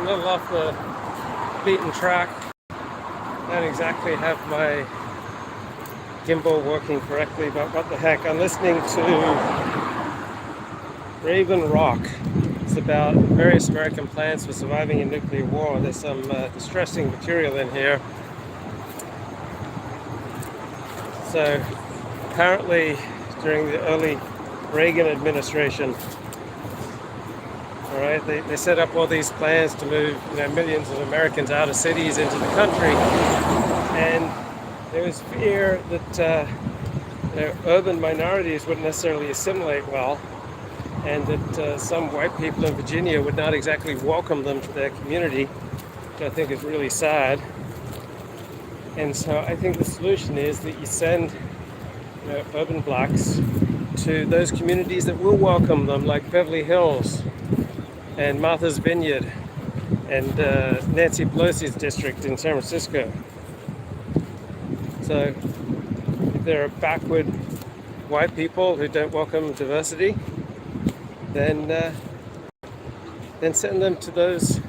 little off the beaten track. Don't exactly have my gimbal working correctly, but what the heck. I'm listening to Raven Rock. It's about various American plans for surviving a nuclear war. There's some distressing material in here. So apparently during the early Reagan administration, all right, they set up all these plans to move millions of Americans out of cities into the country, and there was fear that urban minorities wouldn't necessarily assimilate well, and that some white people in Virginia would not exactly welcome them to their community, which I think is really sad. And so I think the solution is that you send urban blacks to those communities that will welcome them, like Beverly Hills and Martha's Vineyard and Nancy Pelosi's district in San Francisco. So if there are backward white people who don't welcome diversity, then send them to those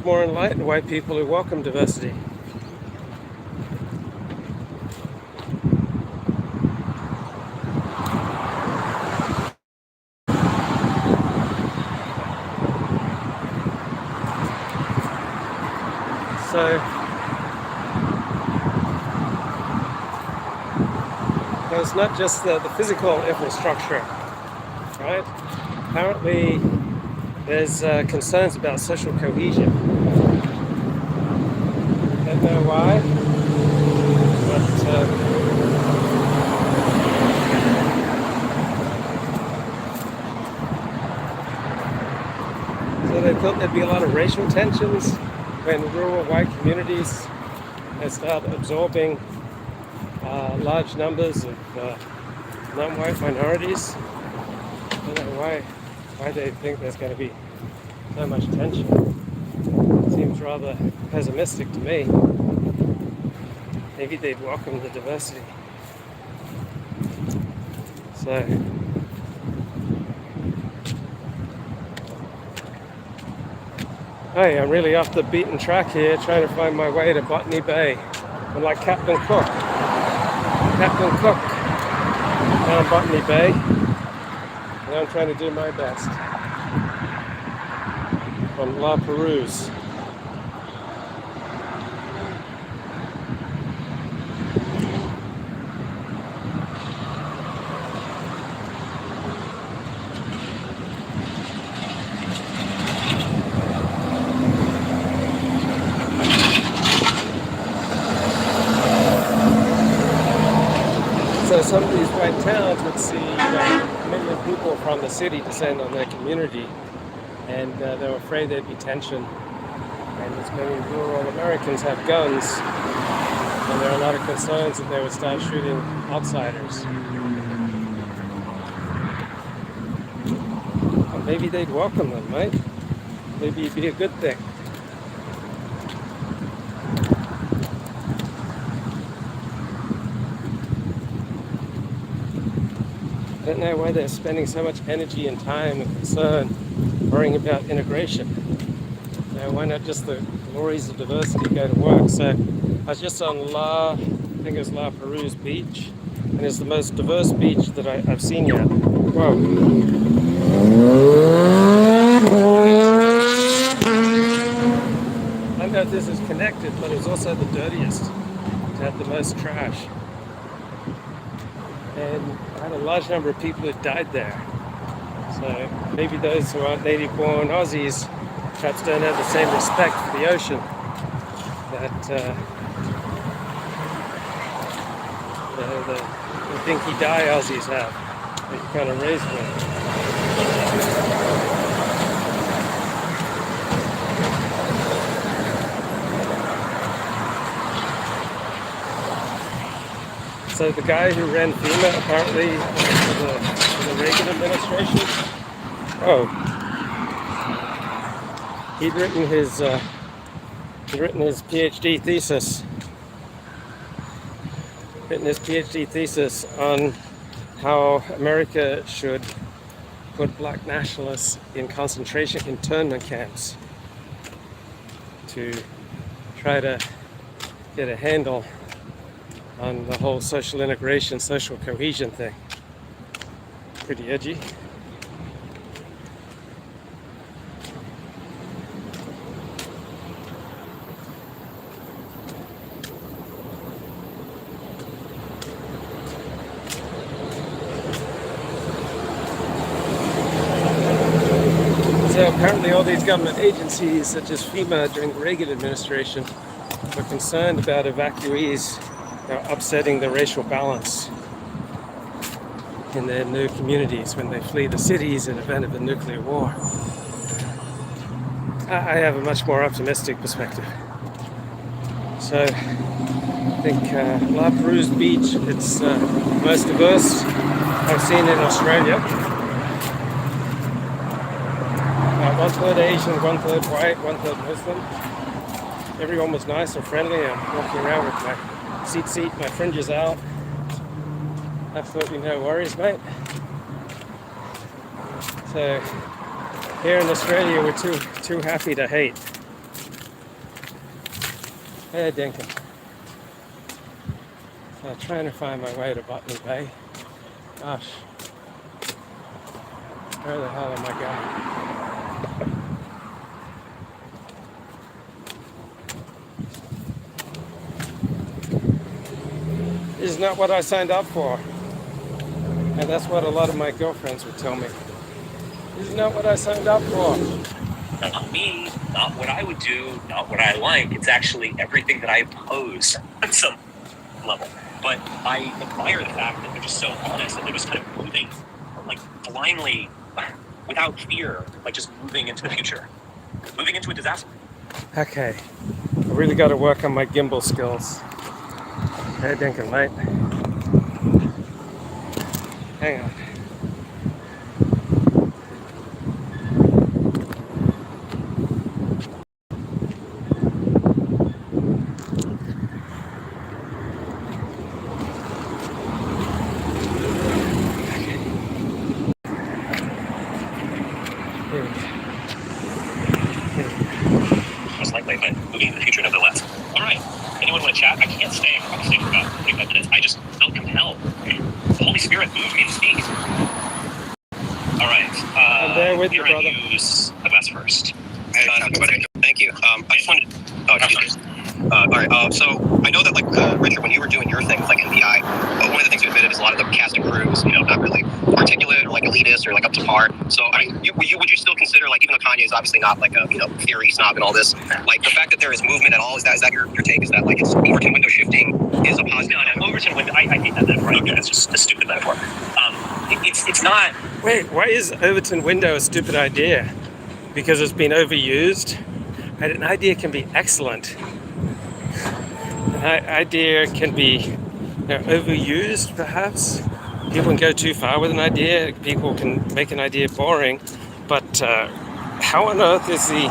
more enlightened white people who welcome diversity. So it's not just the physical infrastructure, right? Apparently there's concerns about social cohesion. Don't know why, but so they thought there'd be a lot of racial tensions when rural white communities start absorbing large numbers of non-white minorities. I don't know why they think there's going to be so much tension. It seems rather pessimistic to me. Maybe they'd welcome the diversity. So hey, I'm really off the beaten track here, trying to find my way to Botany Bay. I'm like Captain Cook. Captain Cook down Botany Bay. And I'm trying to do my best from La Perouse. So some of these white towns would see a million people from the city descend on their community, and they were afraid there'd be tension. And as many rural Americans have guns, and there are a lot of concerns that they would start shooting outsiders. Well, maybe they'd welcome them, right? Maybe it'd be a good thing. I don't know why they're spending so much energy and time and concern worrying about integration. Why not just the glories of diversity go to work? So I was just on I think it was La Perouse Beach, and it's the most diverse beach that I've seen yet. Whoa. I don't know if this is connected, but it was also the dirtiest. It had the most trash. And I had a large number of people that died there. So maybe those who aren't native-born Aussies perhaps don't have the same respect for the ocean that the dinky die Aussies have, that you're kind of raised with. So the guy who ran FEMA, apparently, for the Reagan administration, he'd written his PhD thesis on how America should put black nationalists in concentration internment camps. to try to get a handle on the whole social integration, social cohesion thing. Pretty edgy. So apparently all these government agencies, such as FEMA during the Reagan administration, were concerned about evacuees upsetting the racial balance in their new communities when they flee the cities in event of a nuclear war. I have a much more optimistic perspective. So I think La Perouse Beach, it's the most diverse I've seen in Australia. 1/3 Asian, 1/3 white, 1/3 Muslim. Everyone was nice and friendly. I'm walking around with my seat, my fringes out. Absolutely no worries, mate. So here in Australia, we're too happy to hate. Hey, Dinkin. So trying to find my way to Botany Bay. Gosh, where the hell am I going? This is not what I signed up for. And that's what a lot of my girlfriends would tell me. This is not what I signed up for. Not me, not what I would do, not what I like. It's actually everything that I oppose on some level. But I admire the fact that they're just so honest and they're just kind of moving like blindly, without fear, like just moving into the future, moving into a disaster. Okay, I really got to work on my gimbal skills. Hey, Dinkin, mate. Hang on. Most likely, but moving into the future nevertheless. All right. Anyone want to chat? I can't stay. I probably stay for about 45 minutes. I just felt compelled. The Holy Spirit moved me to speak. All right. I'm there with you, brother. Use the best first. Hey, thank you. I just wanted. Oh, excuse me. All right. So I know that, like, Richard, when you were doing your thing with like NBI, one of the things you admitted is a lot of the cast and crews, not really articulate or like elitist or like up to par. So I mean, would you still consider, like, even though Kanye is obviously not like a theory snob and all this, like the fact that there is movement at all, is that your take? Is that like it's Overton window shifting is a positive? No, Overton window. I hate that metaphor. Okay. It's just a stupid metaphor. It's not. Wait, why is Overton window a stupid idea? Because it's been overused? An idea can be excellent. An idea can be overused, perhaps. People can go too far with an idea. People can make an idea boring. But how on earth is the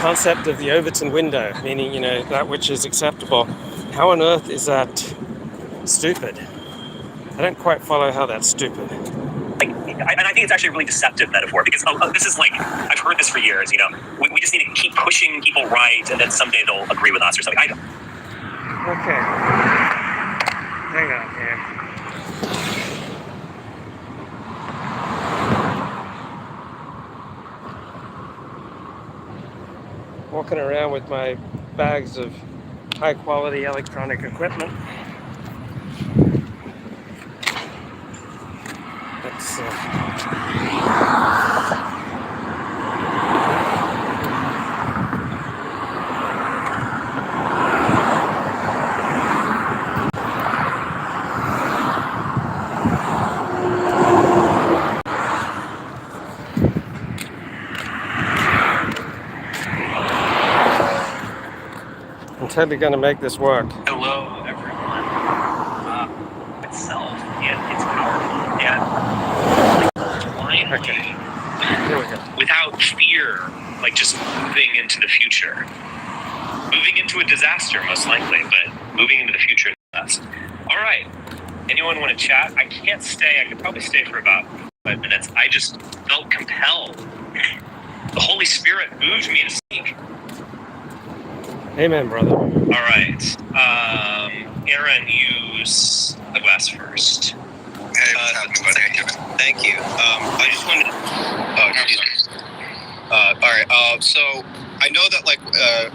concept of the Overton window, meaning, that which is acceptable, how on earth is that stupid? I don't quite follow how that's stupid. And I think it's actually a really deceptive metaphor because this is like, I've heard this for years, we just need to keep pushing people right and then someday they'll agree with us or something. Okay. Hang on here. Walking around with my bags of high quality electronic equipment. That's I'm totally going to make this work. Hello, everyone. Itself, it's powerful and blindly, Here we go. without fear, like just moving into the future, moving into a disaster most likely, but moving into the future nonetheless. All right. Anyone want to chat? I can't stay. I could probably stay for about 5 minutes. I just felt compelled. The Holy Spirit moved me to speak. Amen, brother. All right. Aaron, use the glass first. Hey, what's happening, buddy? Thank you. I just wanted. Oh, excuse me. All right. So I know that, like,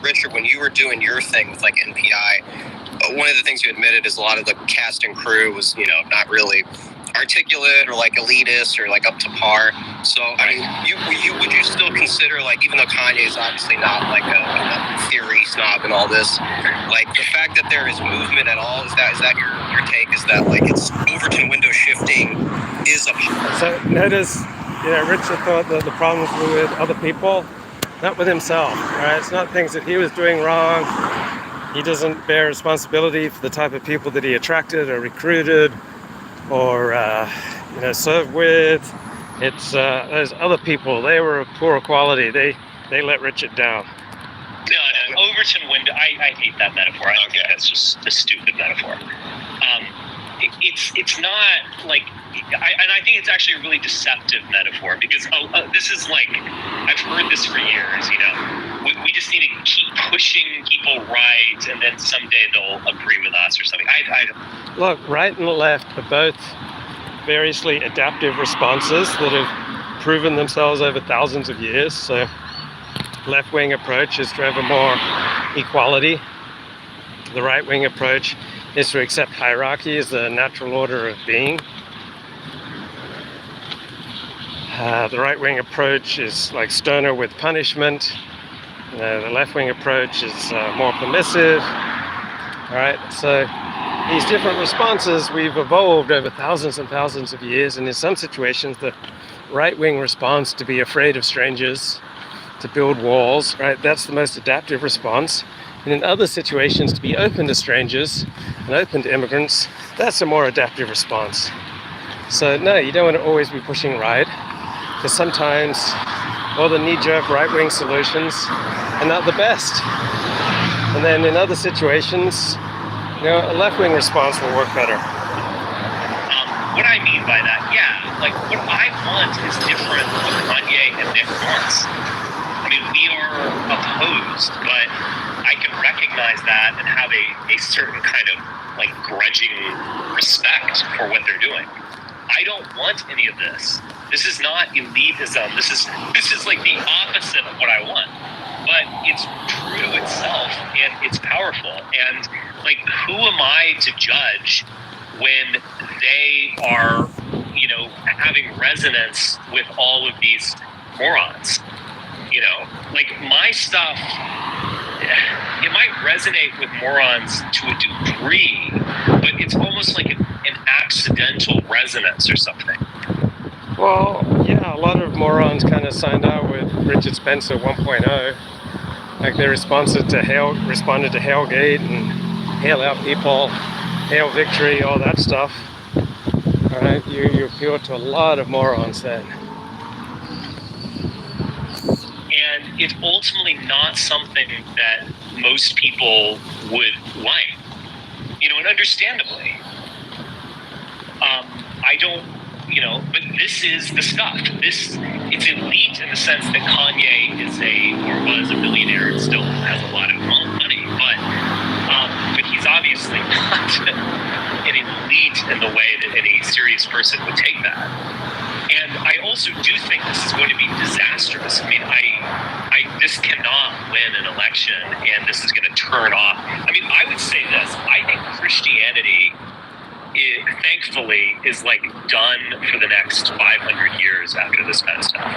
Richard, when you were doing your thing with like NPI, one of the things you admitted is a lot of the cast and crew was, not really articulate or like elitist or like up to par. So I mean, would you still consider, like, even though Kanye is obviously not like a theory snob and all this, like the fact that there is movement at all, is that your take? Is that like it's Overton window shifting is a So notice, Richard thought that the problems were with other people, not with himself. Right? It's not things that he was doing wrong. He doesn't bear responsibility for the type of people that he attracted or recruited or served with. It's those other people. They were of poor quality. They let Richard down. No, Overton window. I hate that metaphor. I think that's just a stupid metaphor. It's not like, and I think it's actually a really deceptive metaphor, because this is like, I've heard this for years. We just need to keep pushing people right, and then someday they'll agree with us or something. Look, right and left are both variously adaptive responses that have proven themselves over thousands of years. So left-wing approach is to have more equality. The right-wing approach is to accept hierarchy as the natural order of being. The right-wing approach is like sterner with punishment. The left-wing approach is more permissive. All right, so these different responses we've evolved over thousands and thousands of years, and in some situations the right-wing response to be afraid of strangers, to build walls, right? That's the most adaptive response. And in other situations, to be open to strangers and open to immigrants, that's a more adaptive response. So no, you don't want to always be pushing right, because sometimes all the knee-jerk right-wing solutions are not the best. And then in other situations, a left-wing response will work better. What I mean by that, like what I want is different from what Kanye and Nick wants. I mean, we are opposed, but I can recognize that and have a certain kind of like grudging respect for what they're doing. I don't want any of this. This is not elitism. This is like the opposite of what I want. But it's true to itself, and it's powerful. And like, who am I to judge when they are, having resonance with all of these morons? Like my stuff, it might resonate with morons to a degree, but it's almost like an accidental resonance or something. Well, yeah, a lot of morons kind of signed out with Richard Spencer 1.0. Like they responded to Hailgate and Hail Our People, Hail Victory, all that stuff. All right, you appeal to a lot of morons then. And it's ultimately not something that most people would like, and understandably. I don't, but this is the stuff. It's elite in the sense that Kanye is was a millionaire and still has a lot of money, but he's obviously not an elite in the way that any serious person would take that. And I also do think this is going to be disastrous. I mean, this cannot win an election, and this is going to turn off. I mean, I would say this. I think Christianity, thankfully, is like done for the next 500 years after this kind of stuff.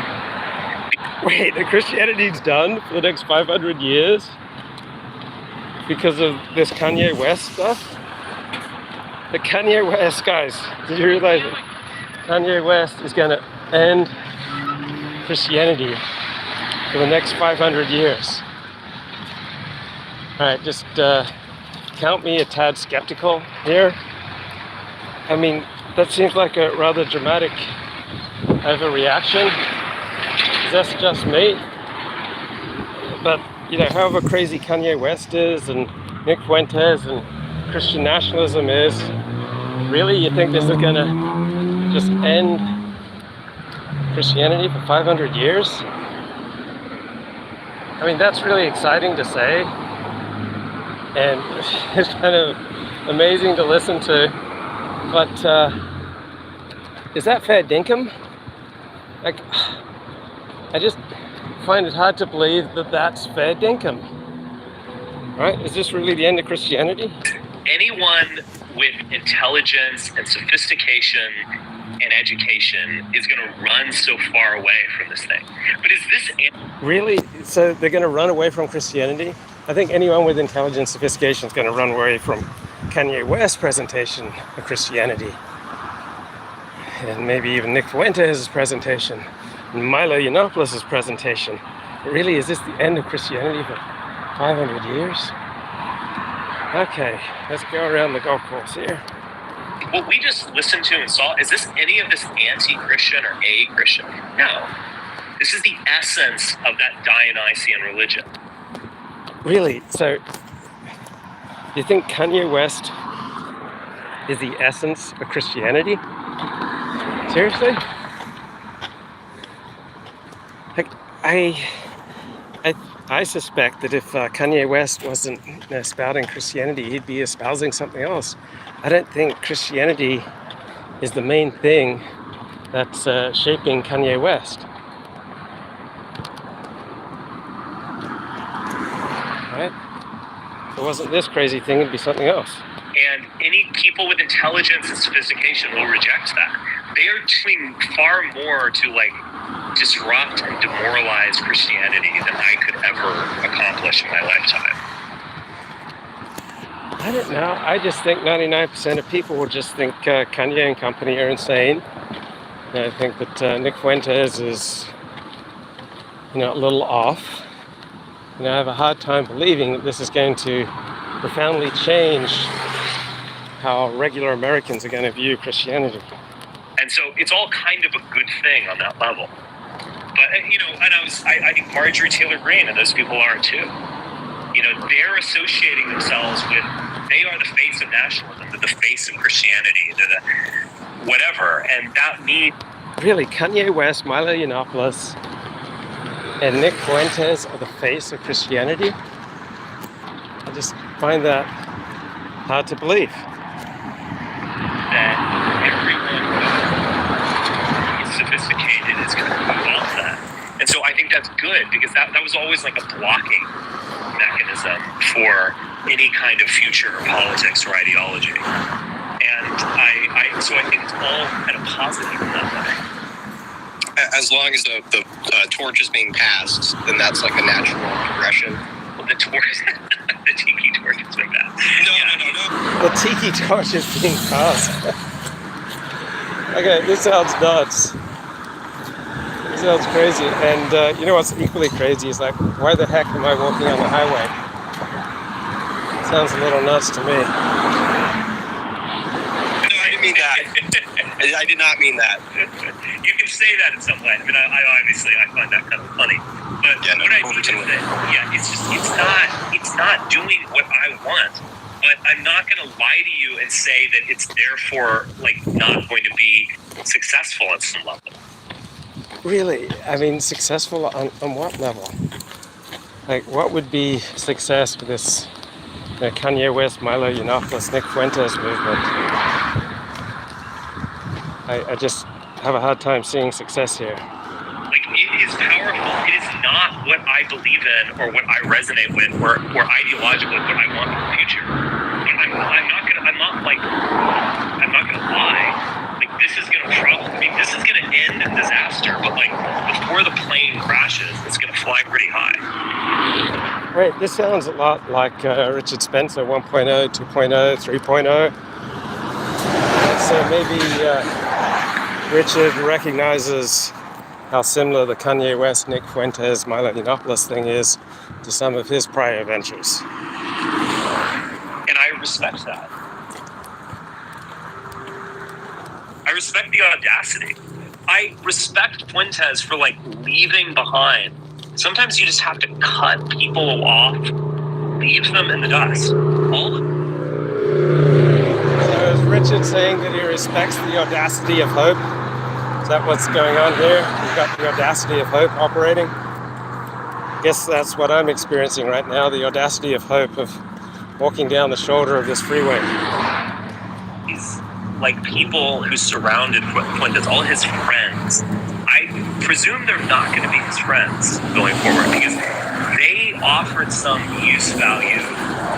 Wait, the Christianity's done for the next 500 years? Because of this Kanye West stuff? The Kanye West, guys, did you realize that Kanye West is going to end Christianity for the next 500 years? All right, just count me a tad skeptical here. I mean, that seems like a rather dramatic overreaction. That's just me. But, however crazy Kanye West is and Nick Fuentes and Christian nationalism is, really, you think this is going to just end Christianity for 500 years? I mean, that's really exciting to say. and it's kind of amazing to listen to. But is that fair dinkum? Like, I just find it hard to believe that that's fair dinkum. Right? Is this really the end of Christianity? Anyone with intelligence and sophistication and education is going to run so far away from this thing. But is this really? So they're going to run away from Christianity? I think anyone with intelligence and sophistication is going to run away from Kanye West's presentation of Christianity. And maybe even Nick Fuentes' presentation. And Milo Yiannopoulos' presentation. But really, is this the end of Christianity for 500 years? Okay, let's go around the golf course here. What we just listened to and saw, is this any of this anti-Christian or a-Christian? No. This is the essence of that Dionysian religion. Really? So, you think Kanye West is the essence of Christianity? Seriously? Like, I suspect that if Kanye West wasn't espousing Christianity, he'd be espousing something else. I don't think Christianity is the main thing that's shaping Kanye West. Right? If it wasn't this crazy thing, it'd be something else. And any people with intelligence and sophistication will reject that. They are doing far more to disrupt and demoralize Christianity than I could ever accomplish in my lifetime. I don't know. I just think 99% of people will just think Kanye and company are insane. And I think that Nick Fuentes is, a little off. And I have a hard time believing that this is going to profoundly change how regular Americans are going to view Christianity. And so it's all kind of a good thing on that level. But, I think Marjorie Taylor Greene and those people are too. They're associating themselves with, they are the face of nationalism, they're the face of Christianity, they're the whatever. And that means... Really, Kanye West, Milo Yiannopoulos, and Nick Fuentes are the face of Christianity? I just find that hard to believe. That everyone who is sophisticated is going to move off that. And so I think that's good, because that was always like a blocking mechanism for any kind of future politics or ideology. And so I think it's all kind of positive in that way. As long as the torch is being passed, then that's like a natural progression. Well, the torch, the tiki torch has been passed. No. The tiki torch is being passed. Okay, this sounds nuts. This sounds crazy. And you know what's equally crazy is why the heck am I walking on the highway? Sounds a little nuts to me. No, I didn't mean that. I did not mean that. You can say that in some way. I mean, I find that kind of funny. But what I mean is that, it's not doing what I want. But I'm not going to lie to you and say that it's therefore not going to be successful at some level. Really? I mean, successful on what level? What would be success for this Kanye West, Milo Yiannopoulos, Nick Fuentes movement? I just have a hard time seeing success here. It is powerful. It is not what I believe in or what I resonate with or ideologically what I want for the future. But I'm not gonna lie. This is gonna this is gonna end in disaster. But before the plane crashes, it's gonna fly pretty high. Right. This sounds a lot like Richard Spencer 1.0, 2.0, 3.0. So maybe Richard recognizes how similar the Kanye West, Nick Fuentes, Milo Yiannopoulos thing is to some of his prior ventures. And I respect that. I respect the audacity. I respect Fuentes for leaving behind. Sometimes you just have to cut people off, leave them in the dust. So is Richard saying that he respects the audacity of hope? Is that what's going on here? We've got the audacity of hope operating. I guess that's what I'm experiencing right now, the audacity of hope of walking down the shoulder of this freeway. He's like people who surrounded Fuentes, all his friends. I presume they're not going to be his friends going forward because they offered some use value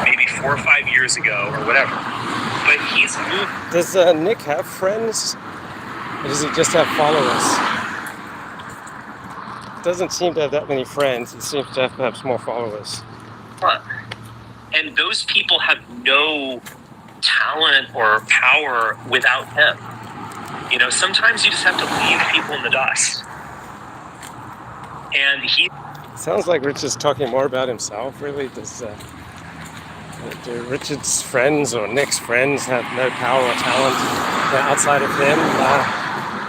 maybe 4 or 5 years ago or whatever. But he's moved. Does Nick have friends? Or does he just have followers? Doesn't seem to have that many friends. He seems to have perhaps more followers. And those people have no talent or power without him. You know, sometimes you just have to leave people in the dust. And he... Sounds like Richard's talking more about himself, really. Do Richard's friends or Nick's friends have no power or talent outside of him?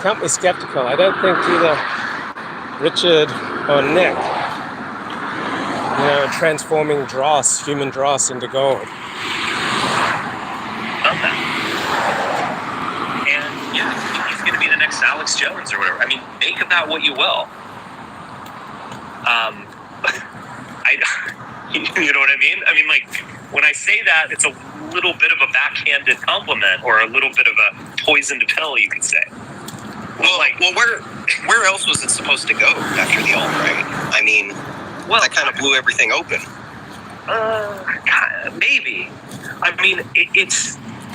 Can't be skeptical. I don't think either Richard or Nick, transforming dross, human dross, into gold. And yeah, he's going to be the next Alex Jones or whatever. I mean, make of that what you will. You know what I mean? I mean, like, when I say that, it's a little bit of a backhanded compliment or a little bit of a poisoned pill, you could say. Well, where else was it supposed to go after the alt-right? I mean, that kind of blew everything open. Maybe. I mean,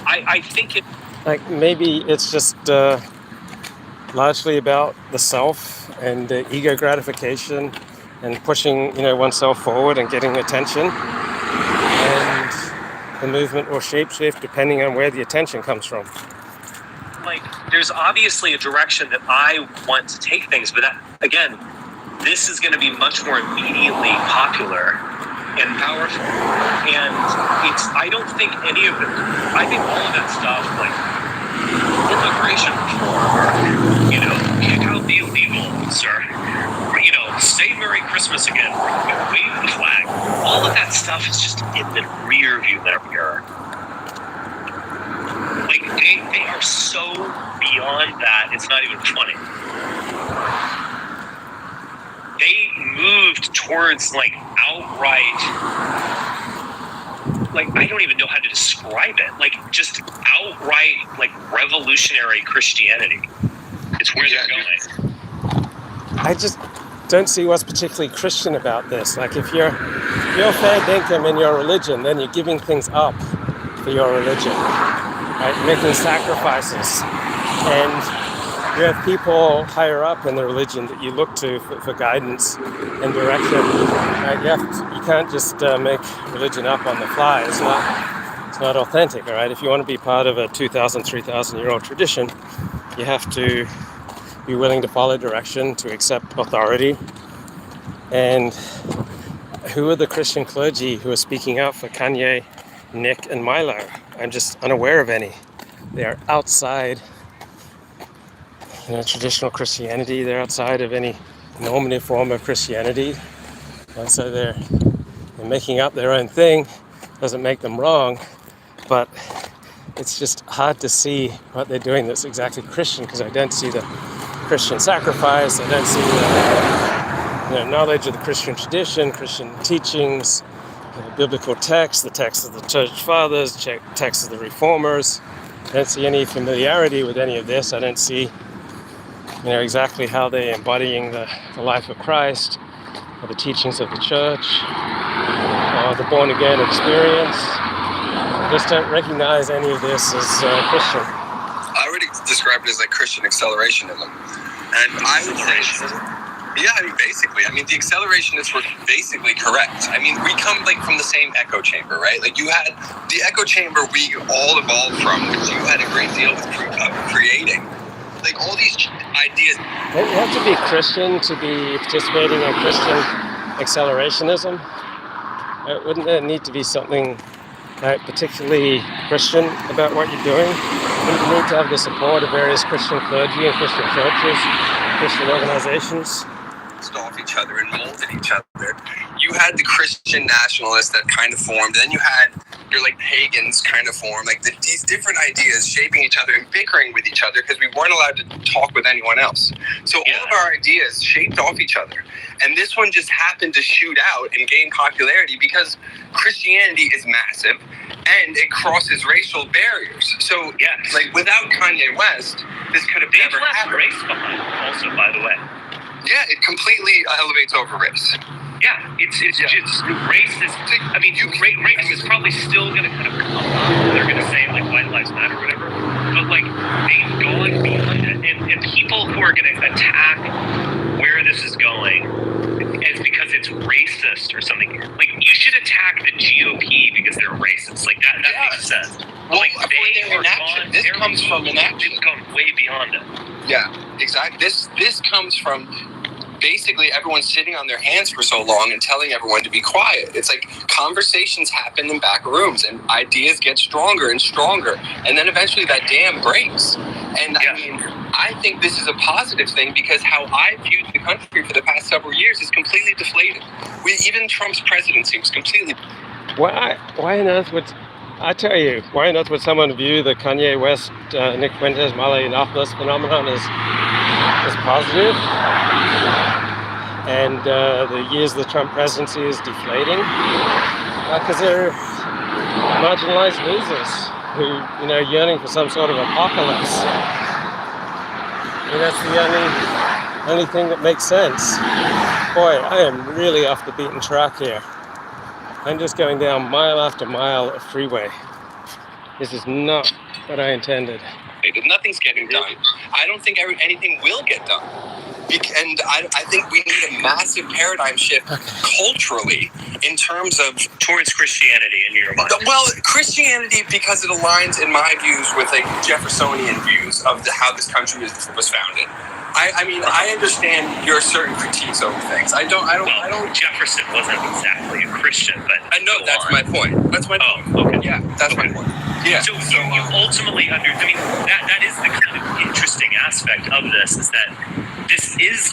I think it... Like, maybe it's just largely about the self and ego gratification and pushing, oneself forward and getting attention. And the movement will shapeshift depending on where the attention comes from. Like, there's obviously a direction that I want to take things, but that, again, this is going to be much more immediately popular and powerful. And I don't think any of it, I think all of that stuff, like immigration reform, or, kick out the illegals, or, say Merry Christmas again, or wave the flag. All of that stuff is just in the rear view mirror. Like, they are so beyond that, it's not even funny. They moved towards, like, outright, like, I don't even know how to describe it. Like, just outright, like, revolutionary Christianity. It's where they're going. I just don't see what's particularly Christian about this. Like, if you're fair dinkum in your religion, then you're giving things up for your religion. Right, making sacrifices, and you have people higher up in the religion that you look to for guidance and direction. Right? You can't just make religion up on the fly. It's not authentic. All right, if you want to be part of a 2,000, 3,000-year-old tradition, you have to be willing to follow direction, to accept authority. And who are the Christian clergy who are speaking out for Kanye, Nick, and Milo? I'm just unaware of any. They are outside, traditional Christianity. They're outside of any normative form of Christianity, and so they're making up their own thing. Doesn't make them wrong, but it's just hard to see what they're doing that's exactly Christian, because I don't see the Christian sacrifice. I don't see the knowledge of the Christian tradition, Christian teachings, biblical text, the text of the church fathers, text of the reformers. I don't see any familiarity with any of this. I don't see, exactly how they're embodying the life of Christ, or the teachings of the church, or the born-again experience. I just don't recognize any of this as Christian. I would describe it as like Christian accelerationism. And I would say, basically. The accelerationists were basically correct. We come from the same echo chamber, right? Like, you had the echo chamber we all evolved from, which you had a great deal with creating. Like, all these ideas. Don't you have to be Christian to be participating in Christian accelerationism? Wouldn't there need to be something particularly Christian about what you're doing? Wouldn't you need to have the support of various Christian clergy and Christian churches, Christian organizations? Off each other and molded each other. You had the Christian nationalists that kind of formed, then you had you're like pagans kind of form, like these different ideas shaping each other and bickering with each other because we weren't allowed to talk with anyone else. So all of our ideas shaped off each other. And this one just happened to shoot out and gain popularity because Christianity is massive and it crosses racial barriers. So like without Kanye West, this could have never happened. Race behind also, by the way. Yeah, it completely elevates over race. Yeah, it's just race is. I mean, race is probably still going to kind of come up. They're going to say like White Lives Matter or whatever, but like they've gone beyond it, and people who are going to attack where this is going is because it's racist or something. Like you should attack the GOP because they're racist. Like that makes sense. Well, like they are inaction. This comes from inaction. They've gone way beyond it. Yeah, exactly. This comes from basically everyone sitting on their hands for so long and telling everyone to be quiet. It's like conversations happen in back rooms and ideas get stronger and stronger. And then eventually that dam breaks. And I mean, I think this is a positive thing because how I viewed the country for the past several years is completely deflated. Even Trump's presidency was completely... Why on earth would... I tell you, why on earth would someone view the Kanye West, Nick Fuentes, Male Yiannopoulos phenomenon as positive? And the years of the Trump presidency is deflating? Because they're marginalized losers who, yearning for some sort of apocalypse. And that's the only thing that makes sense. Boy, I am really off the beaten track here. I'm just going down mile after mile of freeway. This is not what I intended. Nothing's getting done. I don't think anything will get done. And I think we need a massive paradigm shift culturally in terms of... Towards Christianity in your mind. Well, Christianity, because it aligns, in my views, with like Jeffersonian views of how this country was founded. I mean, I understand your certain critiques over things. I don't. Jefferson wasn't exactly a Christian, but I know that's my point. That's my point. Okay. Yeah, that's my point. Yeah. So you ultimately I mean, that is the kind of interesting aspect of this is that this is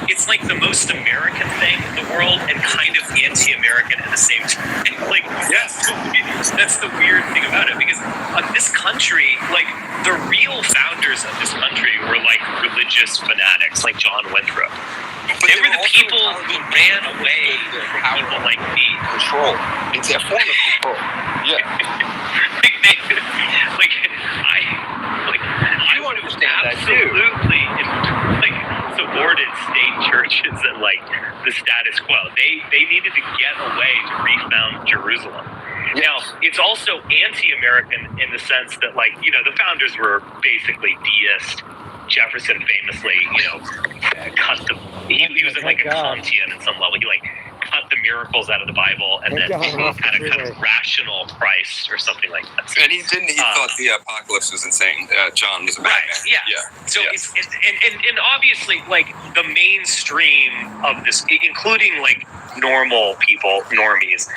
it's like the most American thing in the world and kind of anti-American at the same time. Like that's the weird thing about it because this country, like the real founders of this country were like religious fanatics like John Winthrop. But they were the people who ran away from people like me. Control. It's a form of control. Yeah. I want to understand that too. Absolutely, supported state churches and like the status quo. They needed to get away to refound Jerusalem. Now, it's also anti-American in the sense that, like, the founders were basically deist. Jefferson famously, he was like a Kantian in some level. He cut the miracles out of the Bible and then kind of rational Christ or something like that. And he thought the apocalypse was insane. John was a bad man. Yeah. So it's and obviously like the mainstream of this, including like normal people, normies,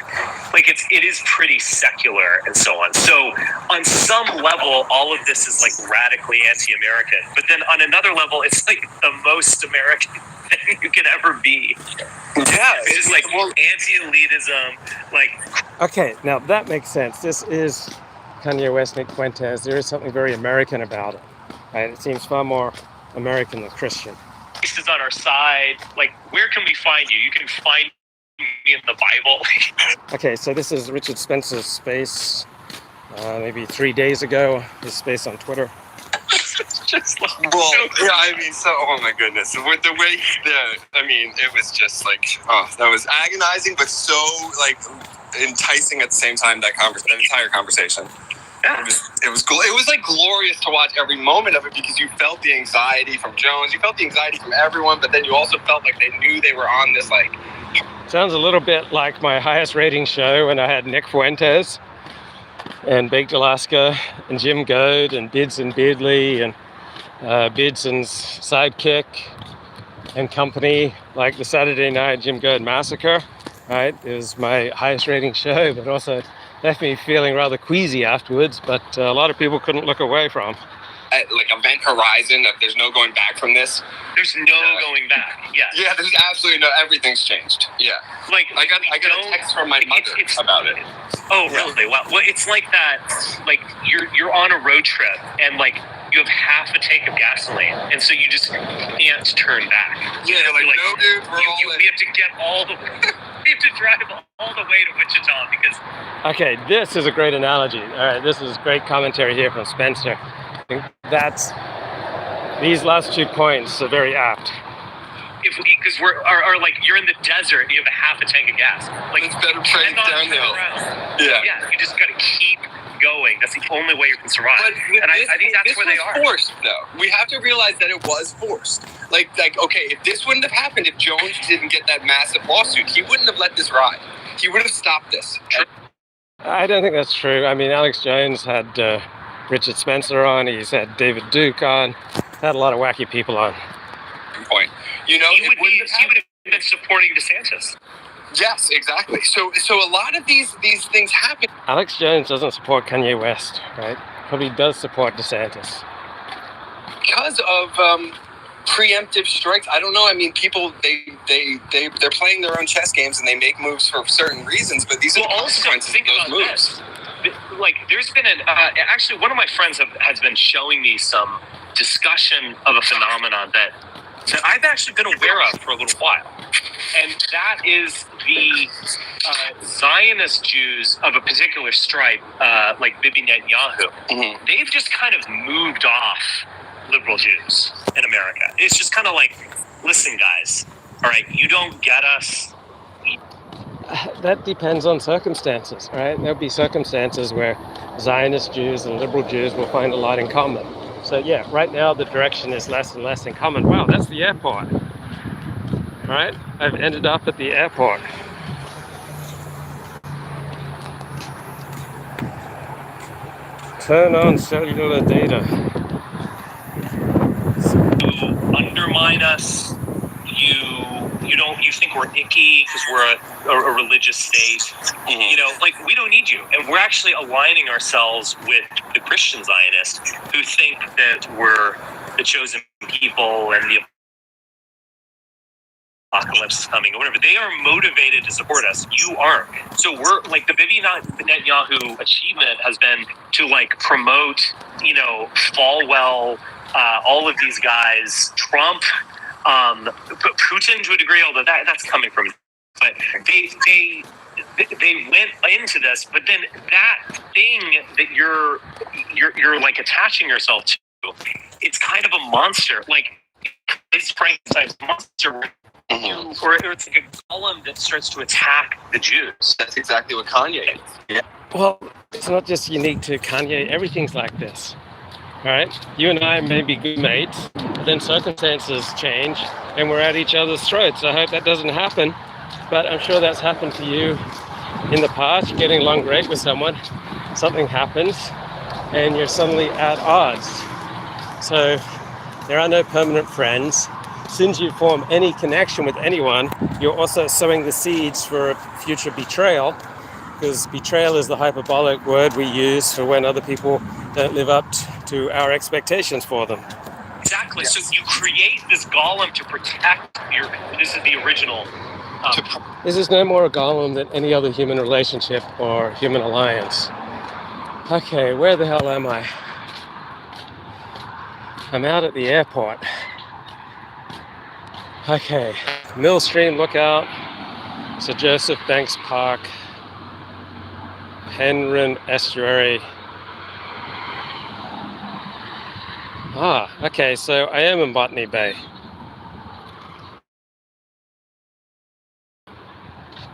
like it is pretty secular and so on. So on some level, all of this is like radically anti-American. But then on another level, it's like the most American thing you can ever be. Yeah, it's just like anti-elitism, like. Okay, now that makes sense. This is Kanye West, Nick Fuentes. There is something very American about it. Right? It seems far more American than Christian. This is on our side. Like, where can we find you? You can find me in the Bible. Okay, so this is Richard Spencer's space. Maybe 3 days ago, his space on Twitter. Just like, oh my goodness. With the way, it was just like, that was agonizing, but so like enticing at the same time, that entire conversation. Yeah. It was like glorious to watch every moment of it because you felt the anxiety from Jones, you felt the anxiety from everyone, but then you also felt like they knew they were on this like... Sounds a little bit like my highest rating show when I had Nick Fuentes and Baked Alaska and Jim Goad and Bids and Beardley and Bidson's sidekick and company, like the Saturday Night Jim Goad Massacre, right? It was my highest rating show, but also left me feeling rather queasy afterwards, but a lot of people couldn't look away from. like event horizon of there's no going back from this. There's no going back. Yeah. Yeah, there's absolutely no. Everything's changed. Yeah. Like I got a text from my mother about it. Oh, really? Wow. Well, it's like that. Like you're on a road trip and like you have half a tank of gasoline, and so you just can't turn back. Yeah, you're like, no, dude, we have to get all the. We have to drive all the way to Wichita because. Okay, this is a great analogy. All right, this is great commentary here from Spencer. I think these last 2 points are very apt. Because are like you're in the desert and you have a half a tank of gas. Like it's better train downhill. Yeah, you just got to keep going. That's the only way you can survive. And I think that's where they are. Forced, though. We have to realize that it was forced. Like okay, if this wouldn't have happened, if Jones didn't get that massive lawsuit, he wouldn't have let this ride. He would have stopped this. I don't think that's true. I mean, Alex Jones had Richard Spencer on. He's had David Duke on. Had a lot of wacky people on. Point. You know, he would have been supporting DeSantis. Yes, exactly. So a lot of these things happen. Alex Jones doesn't support Kanye West, right? Probably does support DeSantis. Because of preemptive strikes. I don't know. I mean, people they're playing their own chess games and they make moves for certain reasons, but these are the consequences of those moves. Like, there's been actually one of my friends has been showing me some discussion of a phenomenon that I've actually been aware of for a little while. And that is the Zionist Jews of a particular stripe, like Bibi Netanyahu. Mm-hmm. They've just kind of moved off liberal Jews in America. It's just kind of like, listen, guys, all right, you don't get us. That depends on circumstances, right? There'll be circumstances where Zionist Jews and liberal Jews will find a lot in common. So yeah, right now the direction is less and less in common. Wow, that's the airport. Right? I've ended up at the airport. Turn on cellular data. You undermine us. You think we're icky because we're a religious state. Mm-hmm. You know, like, we don't need you. And we're actually aligning ourselves with the Christian Zionists who think that we're the chosen people and the apocalypse is coming or whatever. They are motivated to support us. You aren't. So we're like, the Bibi Netanyahu achievement has been to like promote, you know, Falwell, all of these guys, Trump, Putin to a degree, although that's coming from, but they went into this, but then that thing that you're like attaching yourself to, it's kind of a monster. Like, it's Frankenstein's monster. Mm-hmm. Or it's like a golem that starts to attack the Jews. That's exactly what Kanye is. Yeah. Well, it's not just unique to Kanye. Everything's like this. All right? You and I may be good mates, but then circumstances change and we're at each other's throats. I hope that doesn't happen, but I'm sure that's happened to you in the past. You're getting along great with someone, something happens, and you're suddenly at odds. So there are no permanent friends. As soon as you form any connection with anyone, you're also sowing the seeds for a future betrayal, because betrayal is the hyperbolic word we use for when other people don't live up to our expectations for them. Exactly. Yes. So you create this golem to protect this is the original. This is no more a golem than any other human relationship or human alliance. Okay, where the hell am I? I'm out at the airport. Okay, Mill Stream Lookout, Sir Joseph Banks Park, Penryn Estuary. Okay, so I am in Botany Bay.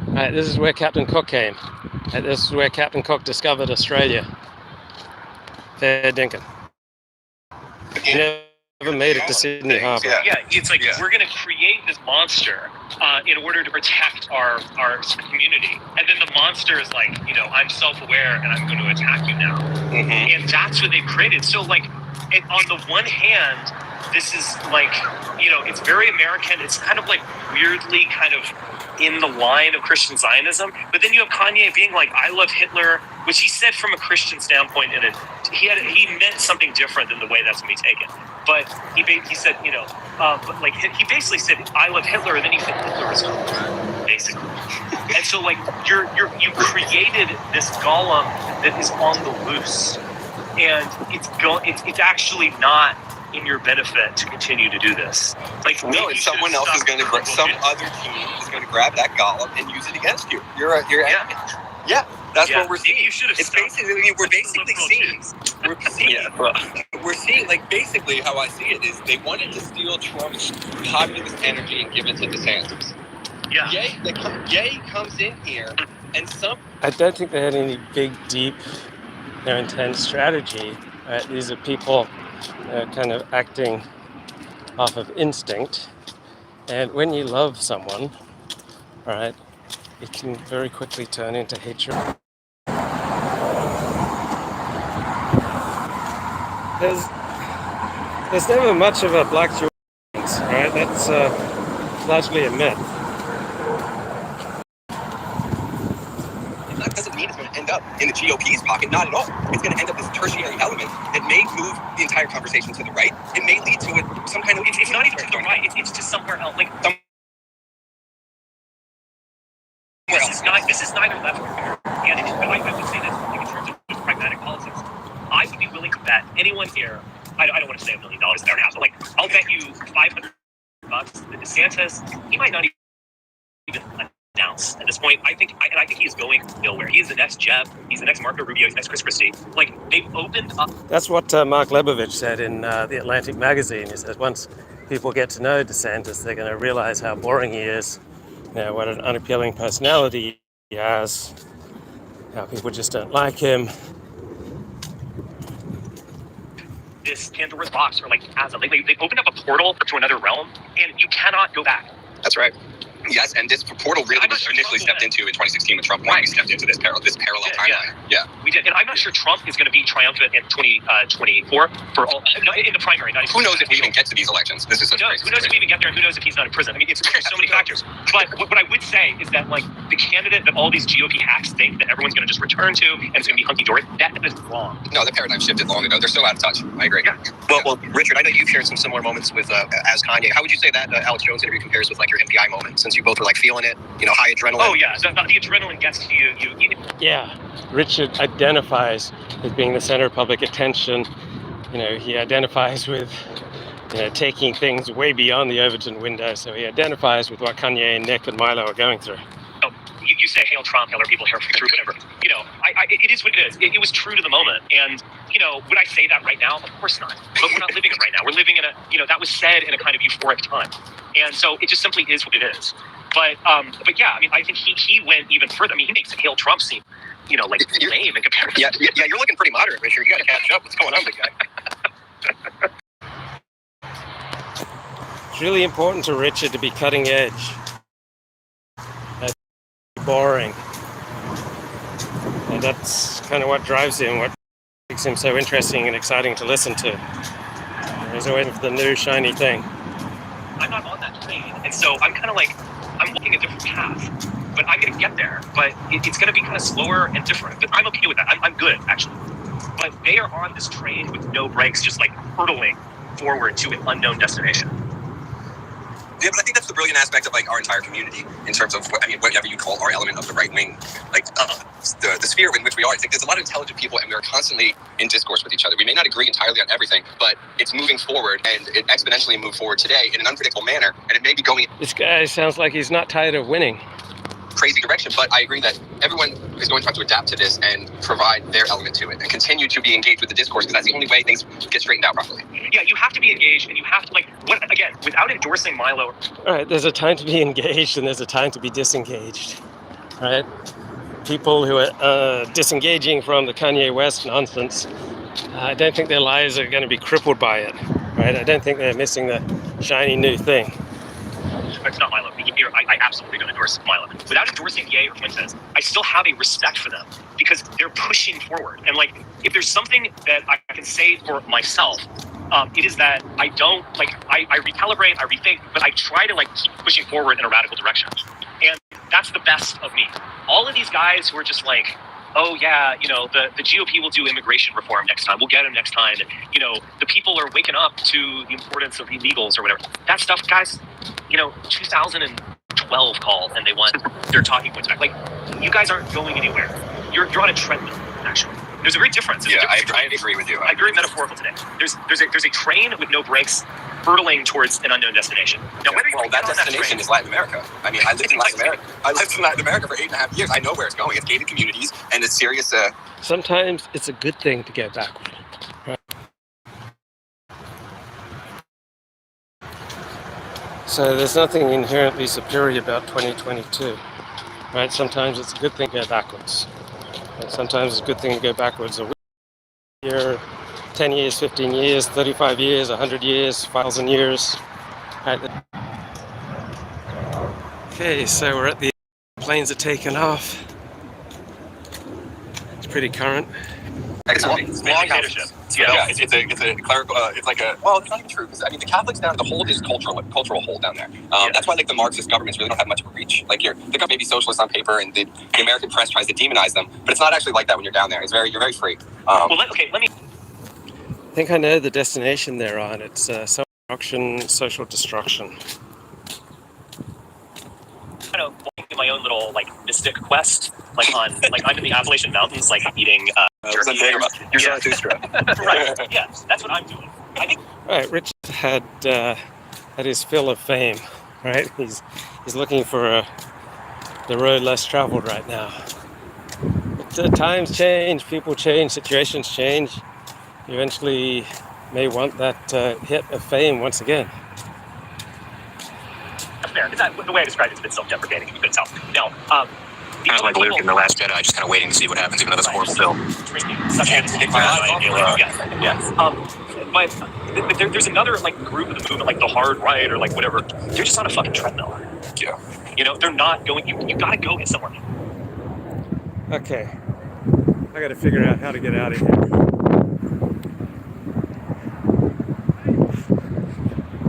Alright, this is where Captain Cook came. This is where Captain Cook discovered Australia. Fair dinkum. Never made it to Sydney Harbour. Yeah, it's like we're going to create this monster in order to protect our community. And then the monster is like, you know, I'm self-aware and I'm going to attack you now. Mm-hmm. And that's what they've created. So, like, on the one hand, this is like, you know, it's very American. It's kind of like weirdly kind of in the line of Christian Zionism. But then you have Kanye being like, I love Hitler, which he said from a Christian standpoint, and he meant something different than the way that's going to be taken. But he said, but like he basically said, I love Hitler, and then he said Hitler is cool, basically. And so like you created this golem that is on the loose, and it's actually not in your benefit to continue to do this. Like no, and someone else is going to some other team is going to grab that golem and use it against you. You're yeah. That's what we're seeing. You should have. It's basically we're seeing like basically how I see it is they wanted to steal Trump's populist energy and give it to DeSantis. Yeah. Ye comes in here and I don't think they had any big, deep, intense strategy. These are people kind of acting off of instinct, and when you love someone, right, it can very quickly turn into hatred. There's never much of a black Jew, right? That's largely a myth. That doesn't mean it's going to end up in the GOP's pocket. Not at all. It's going to end up as a tertiary element that may move the entire conversation to the right. It may lead to some kind of... It's not even to the right. It's just somewhere else. Like This is neither left nor right. And I would say this in terms of pragmatic politics. I would be willing to bet anyone here, I don't want to say $1 million in their house, but like I'll bet you $500 that DeSantis, he might not even announce at this point. I think he is going nowhere. He is the next Jeb. He's the next Marco Rubio. He's the next Chris Christie. Like they've opened up. That's what Mark Lebovich said in the Atlantic magazine. He says once people get to know DeSantis, they're going to realize how boring he is. What an unappealing personality he has. How people just don't like him. This Pandora's box, or like chasm. They've opened up a portal to another realm, and you cannot go back. That's right. Yes, and this portal really was initially stepped into in 2016 when Trump we stepped into this parallel timeline. Yeah, we did. And I'm not sure Trump is going to be triumphant in 2024 for all in the primary. Who knows if we even get to these elections? This is such who knows if we even get there, and who knows if he's not in prison? I mean, there's so many factors. But what I would say is that like the candidate that all these GOP hacks think that everyone's going to just return to and it's going to be hunky dory, that is wrong. No, the paradigm shifted long ago. They're so out of touch. I agree. Yeah. Well, Richard, I know you've shared some similar moments with as Kanye. How would you say that Alex Jones interview compares with like your MPI moment, since you both were like feeling it? High adrenaline. Oh yeah, so the adrenaline gets to you. Yeah, Richard identifies as being the center of public attention. He identifies with taking things way beyond the Overton window. So he identifies with what Kanye and Nick and Milo are going through. You say hail Trump, hail our people, hail through whatever. It is what it is. It was true to the moment. And would I say that right now? Of course not. But we're not living it right now. We're living in a that was said in a kind of euphoric time. And so it just simply is what it is. But yeah, I mean, I think he went even further. I mean, he makes hail Trump seem, like lame in comparison. Yeah, you're looking pretty moderate, Richard. You got to catch up. What's going on, big guy? It's really important to Richard to be cutting edge. That's boring. And that's kind of what drives him, what makes him so interesting and exciting to listen to. He's waiting for the new shiny thing. I'm not on that train, and so I'm kind of like, I'm looking a different path, but I'm going to get there, but it's going to be kind of slower and different, but I'm okay with that. I'm good, actually. But they are on this train with no brakes, just like hurtling forward to an unknown destination. Yeah, but I think that's the brilliant aspect of like our entire community in terms of whatever you call our element of the right wing, like the sphere in which we are. I think there's a lot of intelligent people, and we are constantly in discourse with each other. We may not agree entirely on everything, but it's moving forward, and it exponentially moved forward today in an unpredictable manner, and it may be going. This guy sounds like he's not tired of winning. Crazy direction, but I agree that everyone is going to have to adapt to this and provide their element to it and continue to be engaged with the discourse, because that's the only way things get straightened out properly. Yeah, you have to be engaged, and you have to without endorsing Milo. All right, there's a time to be engaged and there's a time to be disengaged, right? People who are disengaging from the Kanye West nonsense, I don't think their lives are going to be crippled by it, right? I don't think they're missing the shiny new thing. It's not Milo. I absolutely don't endorse Milo. Without endorsing Ye or Fuentes, I still have a respect for them because they're pushing forward. And if there's something that I can say for myself, it is that I don't I recalibrate, I rethink, but I try to keep pushing forward in a radical direction. And That's the best of me. All of these guys who are just like, oh yeah, the GOP will do immigration reform next time. We'll get them next time. And, the people are waking up to the importance of illegals or whatever. That stuff, guys, 2012 called and they want their talking points back. Like, you guys aren't going anywhere. You're on a treadmill, actually. There's a great difference. I agree with you. I'm very metaphorical today. There's a train with no brakes hurtling towards an unknown destination. Now, that destination is Latin America. I mean, I lived in Latin America. I lived in Latin America for 8.5 years. I know where it's going. It's gated communities and it's serious. Sometimes it's a good thing to go backward. Right? So there's nothing inherently superior about 2022. Right? Sometimes it's a good thing to go backwards. And sometimes it's a good thing to go backwards a year, 10 years, 15 years, 35 years, 100 years, 1,000 years. Right. Okay, so we're at the planes are taking off. It's pretty current. It's long houses. Yeah, it's a clerical. It's like a well, it's not even true because I mean the Catholics down the hold is cultural hold down there. That's why like the Marxist governments really don't have much of a reach. Like the government may be socialist on paper and the American press tries to demonize them, but it's not actually like that when you're down there. You're very free. Let me. I think I know the destination they're on. It's social destruction. Kind of in my own little mystic quest, I'm in the Appalachian Mountains, eating jerky. You're Zarathustra. Right. Yeah, that's what I'm doing. I think. Right, Richard had his fill of fame. Right, he's looking for the road less traveled right now. But times change, people change, situations change. You eventually may want that hit of fame once again. Fair. The way I described it's a bit self-deprecating. You couldn't tell. Now, kind of like Luke in The Last Jedi, just kind of waiting to see what happens, even though that's a horrible film. Can't take my eyes off it. Yeah. But there's another group of the movement, the hard right or whatever. They're just on a fucking treadmill. Yeah. They're not going. You gotta go get somewhere. Okay. I got to figure out how to get out of here.